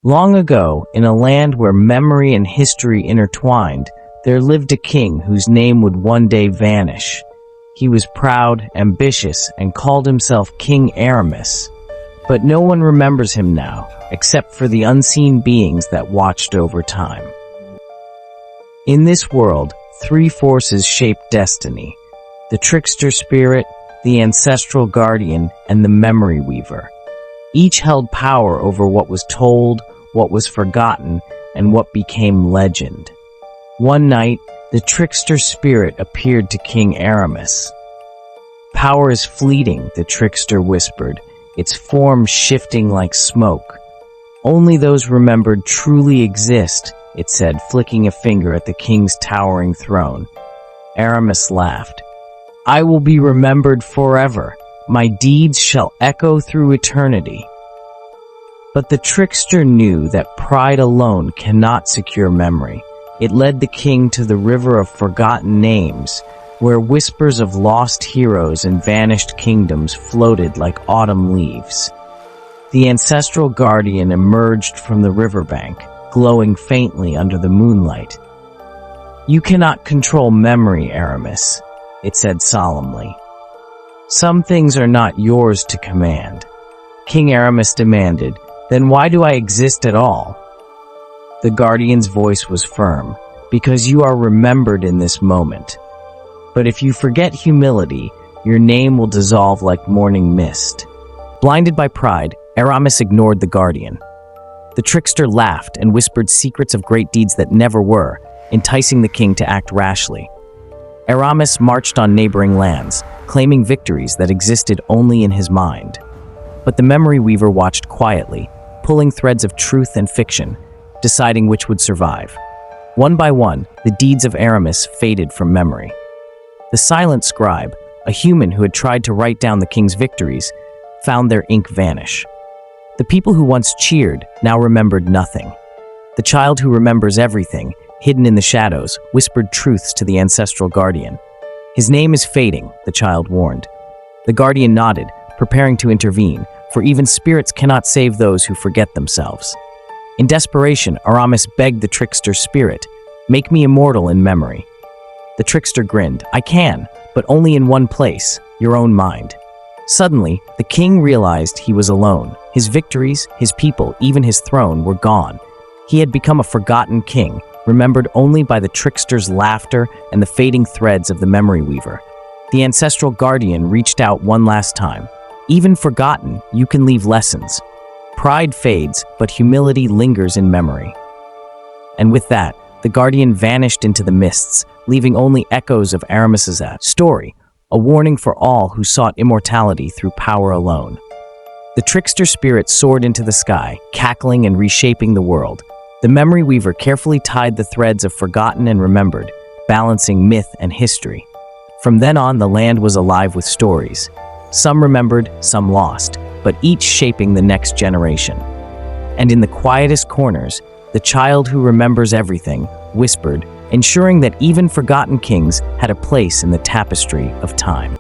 Long ago, in a land where memory and history intertwined, there lived a king whose name would one day vanish. He was proud, ambitious, and called himself King Aramis. But no one remembers him now, except for the unseen beings that watched over time. In this world, three forces shaped destiny: the Trickster spirit, the ancestral guardian, and the memory weaver. Each held power over what was told, what was forgotten, and what became legend. One night, the Trickster spirit appeared to King Aramis. "Power is fleeting," the Trickster whispered, its form shifting like smoke. "Only those remembered truly exist," it said, flicking a finger at the king's towering throne. Aramis laughed. "I will be remembered forever. My deeds shall echo through eternity." But the Trickster knew that pride alone cannot secure memory. It led the king to the river of forgotten names, where whispers of lost heroes and vanished kingdoms floated like autumn leaves. The ancestral guardian emerged from the riverbank, glowing faintly under the moonlight. "You cannot control memory, Aramis," it said solemnly. "Some things are not yours to command." King Aramis demanded, "Then why do I exist at all?" The guardian's voice was firm, "Because you are remembered in this moment. But if you forget humility, your name will dissolve like morning mist." Blinded by pride, Aramis ignored the guardian. The Trickster laughed and whispered secrets of great deeds that never were, enticing the king to act rashly. Aramis marched on neighboring lands, claiming victories that existed only in his mind. But the memory weaver watched quietly, pulling threads of truth and fiction, deciding which would survive. One by one, the deeds of Aramis faded from memory. The silent scribe, a human who had tried to write down the king's victories, found their ink vanish. The people who once cheered now remembered nothing. The child who remembers everything, hidden in the shadows, whispered truths to the ancestral guardian. "His name is fading," the child warned. The guardian nodded, preparing to intervene, for even spirits cannot save those who forget themselves. In desperation, Aramis begged the Trickster spirit, "Make me immortal in memory." The Trickster grinned, "I can, but only in one place, your own mind." Suddenly, the king realized he was alone. His victories, his people, even his throne were gone. He had become a forgotten king, remembered only by the Trickster's laughter and the fading threads of the memory weaver. The ancestral guardian reached out one last time. "Even forgotten, you can leave lessons. Pride fades, but humility lingers in memory." And with that, the guardian vanished into the mists, leaving only echoes of Aramis's story, a warning for all who sought immortality through power alone. The Trickster spirit soared into the sky, cackling and reshaping the world. The memory weaver carefully tied the threads of forgotten and remembered, balancing myth and history. From then on, the land was alive with stories. Some remembered, some lost, but each shaping the next generation. And in the quietest corners, the child who remembers everything whispered, ensuring that even forgotten kings had a place in the tapestry of time.